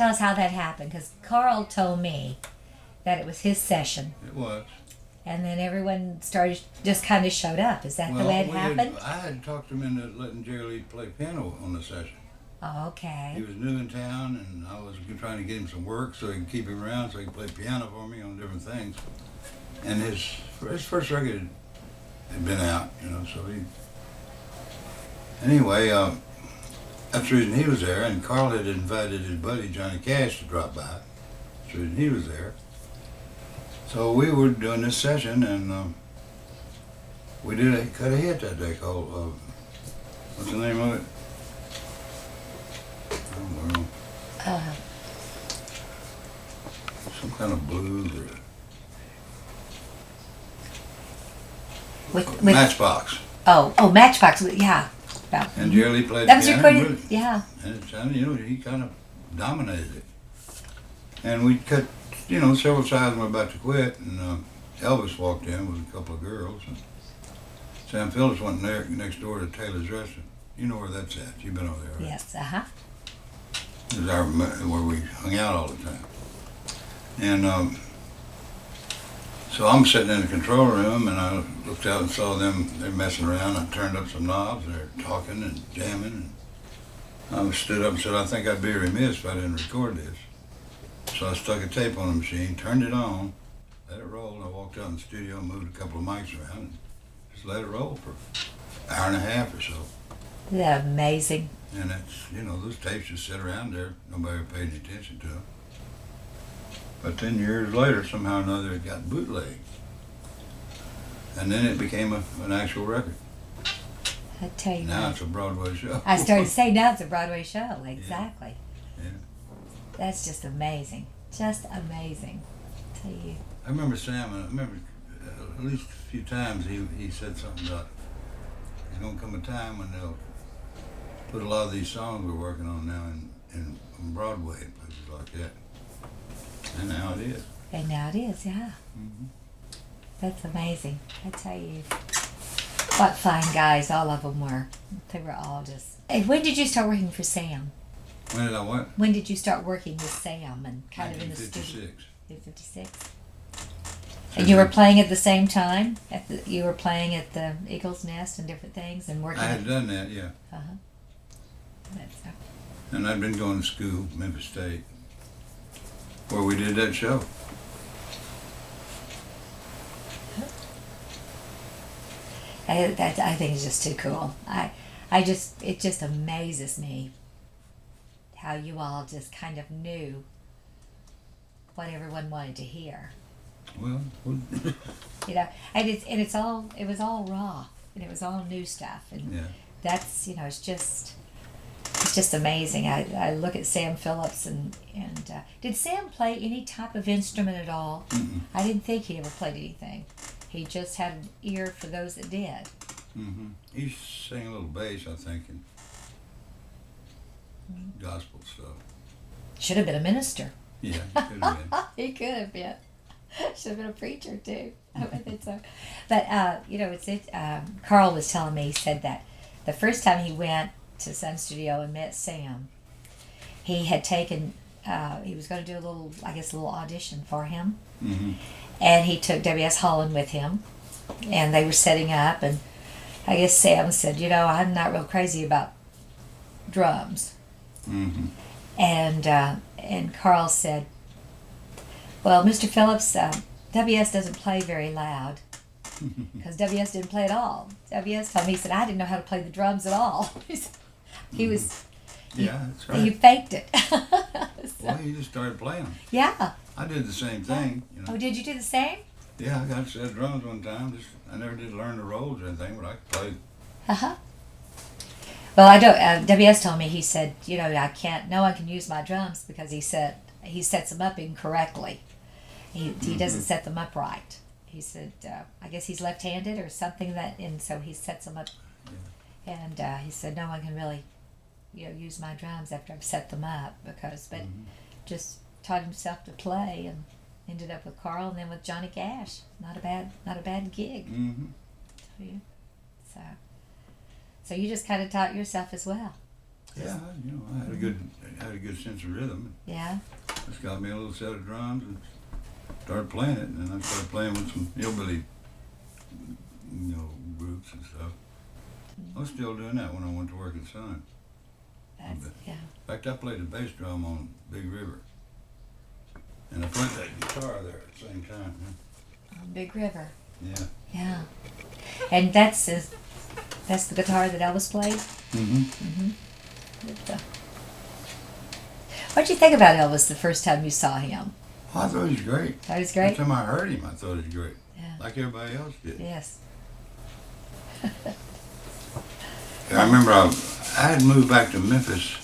Tell us how that happened, because Carl told me that it was his session, It was. and then everyone started just kind of showed up. Is that the way it happened? I had talked him into letting Jerry Lee play piano on the session. Oh, okay. He was new in town, and I was trying to get him some work so he could keep him around so he could play piano for me on different things. And his first record had been out, you know, so he... Anyway, that's the reason he was there, and Carl had invited his buddy Johnny Cash to drop by. That's the reason he was there. So we were doing this session, and we cut a hit that day called, what's the name of it? I don't know. Some kind of blues or... With Matchbox. Oh, Matchbox. Yeah. And Jerry Lee played that was piano. recorded. Yeah. And it sounded, you know, he kind of dominated it. And we cut, you know, several times we were about to quit, and Elvis walked in with a couple of girls, and Sam Phillips went there next door to Taylor's Restaurant. You know where that's at. You've been over there, right? Yes. It was where we hung out all the time. And so I'm sitting in the control room, and I looked out and saw them. They're messing around. I turned up some knobs. They're talking and jamming. And I stood up and said, I think I'd be remiss if I didn't record this. So I stuck a tape on the machine, turned it on, let it roll. I walked out in the studio and moved a couple of mics around and just let it roll for an hour and a half or so. Isn't that amazing? And that's, you know, those tapes just sit around there. Nobody ever paid any attention to them. But 10 years later, somehow or another, it got bootlegged. And then it became an actual record. I tell you Now what. it's a Broadway show. I started to say now it's a Broadway show. Exactly. Yeah. That's just amazing. Just amazing. I tell you. I remember Sam, at least a few times he said something about there's going to come a time when they'll put a lot of these songs we're working on now in Broadway and places like that. And now it is. And now it is, yeah. Mm-hmm. That's amazing. I tell you. What fine guys all of them were. They were all just... Hey, when did you start working for Sam? When did I what? When did you start working with Sam and kind of in the studio? 1956. In 56. And you were playing at the same time? You were playing at the Eagle's Nest and different things and working... I had done that, yeah. Uh-huh. That's... And I'd been going to school, Memphis State, where we did that show. I think it's just too cool. It just amazes me how you all just kind of knew what everyone wanted to hear. Well, You know, and it was all raw, and it was all new stuff, and yeah. that's, you know, it's just amazing. I look at Sam Phillips and did Sam play any type of instrument at all? Mm-mm. I didn't think he ever played anything. He just had an ear for those that did. Mm-hmm. He sang a little bass, I think, and gospel stuff. Should have been a minister. Yeah, he could have been. He could have been. Should have been a preacher too. I would think so. But you know, Carl was telling me, he said that the first time he went to Sun Studio and met Sam, he had taken, he was going to do a little audition for him. Mm-hmm. And he took W.S. Holland with him, and they were setting up, and I guess Sam said, you know, I'm not real crazy about drums. Mm-hmm. And Carl said, well, Mr. Phillips, W.S. doesn't play very loud, because W.S. didn't play at all. W.S. told me, he said, I didn't know how to play the drums at all. He was... Yeah, that's right. He faked it. Well, he just started playing them. Yeah. I did the same thing. You know. Oh, did you do the same? Yeah, I got a set of drums one time. I never did learn the rolls or anything, but I could play. Uh-huh. Well, I don't. W.S. told me, he said, you know, no one can use my drums because he said he sets them up incorrectly. He doesn't set them up right. He said, I guess he's left-handed or something and so he sets them up. Yeah. And he said, no one can really, you know, use my drums after I've set them up just taught himself to play and ended up with Carl and then with Johnny Cash. Not a bad gig. Mm-hmm. So you just kind of taught yourself as well. Yeah, I had a good sense of rhythm. Yeah. Just got me a little set of drums and started playing it, and then I started playing with some hillbilly, groups and stuff. I was still doing that when I went to work at Sun. Yeah. In fact, I played the bass drum on Big River, and I played that guitar there at the same time. On Big River. Yeah. Yeah. And that's the guitar that Elvis played? Mm-hmm. What'd you think about Elvis the first time you saw him? I thought he was great. That was great? Every time I heard him, I thought he was great. Yeah. Like everybody else did. Yes. I remember I had moved back to Memphis.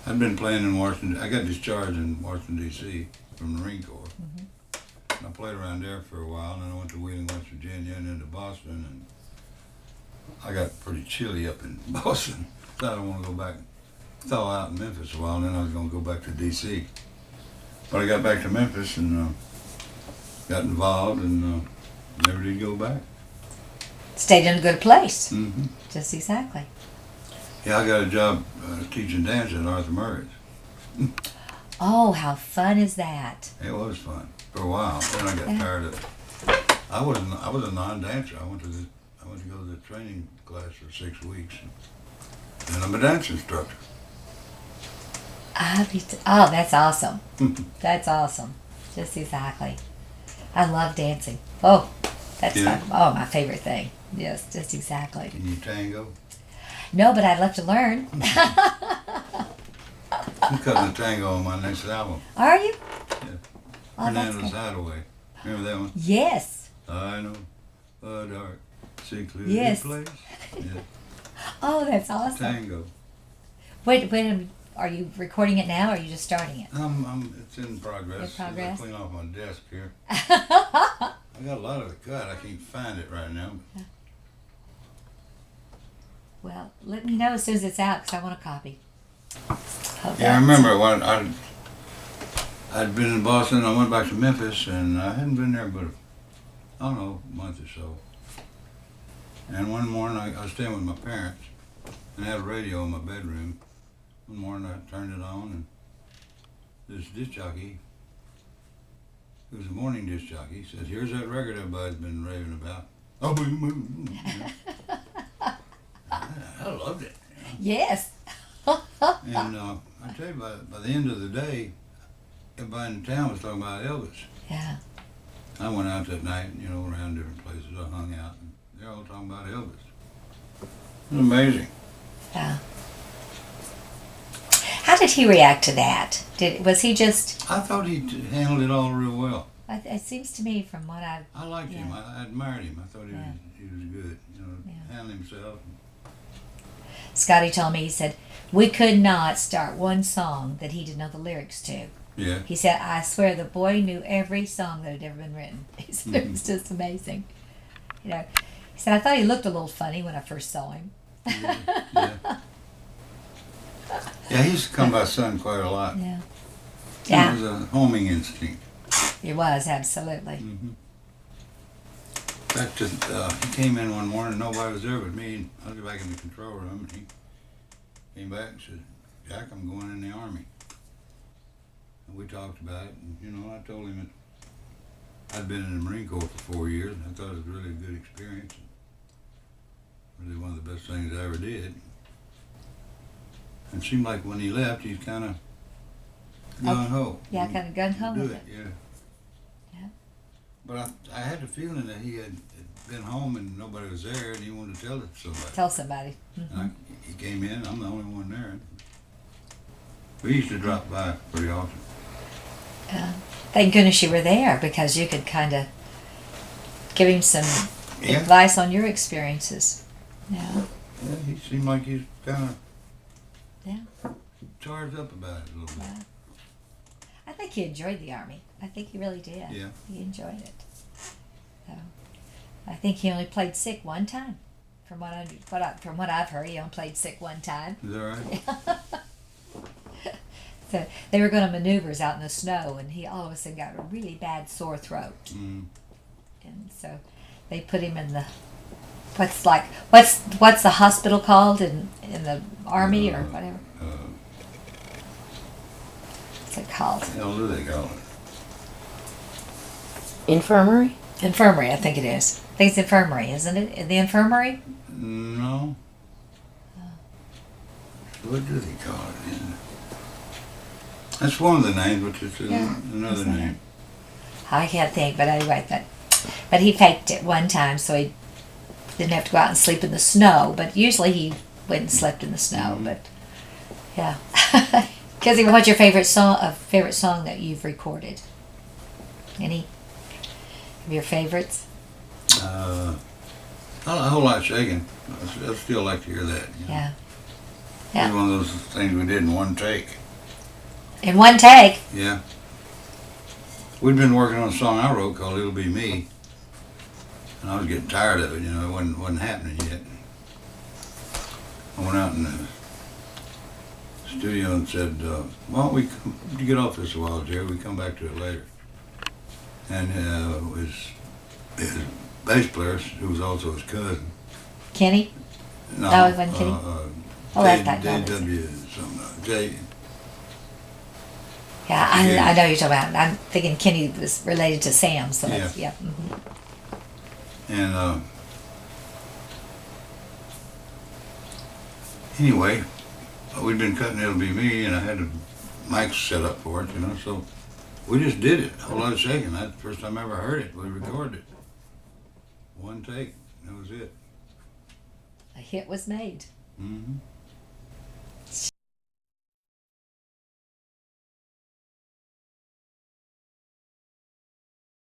I'd been playing in Washington. I got discharged in Washington, D.C. from the Marine Corps. Mm-hmm. And I played around there for a while, and then I went to Wheeling, West Virginia, and then to Boston. And I got pretty chilly up in Boston. Thought I didn't want to go back. Thaw out in Memphis a while, and then I was going to go back to D.C. But I got back to Memphis and got involved and never did go back. Stayed in a good place. Mm-hmm. Just exactly. Yeah, I got a job teaching dance at Arthur Murray's. Oh, how fun is that? It was fun for a while. Then I got tired of it. I was a non-dancer. I went to go to the training class for 6 weeks, and I'm a dance instructor. Oh, that's awesome. That's awesome. Just exactly. I love dancing. Oh, that's my favorite thing. Yes, just exactly. Can you tango? No, but I'd love to learn. I'm cutting a tango on my next album. Are you? Yeah. Oh, Fernando's Hideaway. Remember that one? Yes. I know a dark, secluded Yes. place. Yeah. Oh, that's awesome. Tango. Wait, are you recording it now or are you just starting it? It's in progress. In progress? I clean off my desk here. I got a lot of it cut. I can't find it right now. Well, let me know as soon as it's out because I want a copy. Yeah, I remember when I'd been in Boston. I went back to Memphis, and I hadn't been there but I don't know, a month or so. And one morning I was staying with my parents, and I had a radio in my bedroom. One morning I turned it on, and this disc jockey, who was a morning disc jockey, said, "Here's that record everybody's been raving about." Oh, boom, boom. I loved it. Yes. And I tell you, by the end of the day, everybody in town was talking about Elvis. Yeah. I went out that night, around different places. I hung out, and they're all talking about Elvis. It was amazing. Yeah. How did he react to that? Was he just? I thought he handled it all real well. It seems to me from what I've. I liked him. I admired him. I thought he was good. Handling himself. Scotty told me, he said, we could not start one song that he didn't know the lyrics to. Yeah. He said, I swear the boy knew every song that had ever been written. He said, it was just amazing. He said, I thought he looked a little funny when I first saw him. Yeah. Yeah, he used to come by Sun quite a lot. Yeah. It was a homing instinct. It was, absolutely. Mm-hmm. In fact, he came in one morning, nobody was there but me. I was back in the control room, and he came back and said, "Jack, I'm going in the Army." And we talked about it, and I told him that I'd been in the Marine Corps for 4 years, and I thought it was really a good experience. Really one of the best things I ever did. And it seemed like when he left, he's kind of gung-ho. Yeah, kind of gung-ho do with it. it. Yeah. Yeah. But I had the feeling that he had been home and nobody was there, and he wanted to tell it to somebody. Tell somebody. Mm-hmm. And he came in. I'm the only one there. We used to drop by pretty often. Thank goodness you were there because you could kind of give him some advice on your experiences. Yeah. Yeah, he seemed like he's kind of Yeah. charged up about it a little bit. Yeah. I think he enjoyed the Army. I think he really did. Yeah. He enjoyed it. So, I think he only played sick one time. From what I've heard, he only played sick one time. Is that right? So they were going to maneuvers out in the snow, and he all of a sudden got a really bad sore throat. Mm. And so they put him in the what's the hospital called in the army or whatever? What's it called? What the hell do they call it? Infirmary? Infirmary, I think it is. I think it's infirmary, isn't it? The infirmary? No. What do they call it? That's one of the names, but it's another name. I can't think, but anyway, but he faked it one time, so he didn't have to go out and sleep in the snow. But usually he went and slept in the snow. But yeah, because what's your favorite song? A favorite song that you've recorded? Any of your favorites? Not a whole lot shaking. I still like to hear that. You know? Yeah. It's one of those things we did in one take. In one take? Yeah. We'd been working on a song I wrote called It'll Be Me. And I was getting tired of it, you know, it wasn't happening yet. I went out in the studio and said, why don't we get off this a while, Jerry, we come back to it later. And his bass player, who was also his cousin. Kenny? No, it wasn't Kenny? JW something. J. Yeah, I know you're talking about. I'm thinking Kenny was related to Sam, so that's, yeah. And anyway, we'd been cutting It'll Be Me, and I had the mics set up for it, you know, so we just did it. A whole lot of shaking. That's the first time I ever heard it. We recorded it. One take. That was it. A hit was made. Mm-hmm.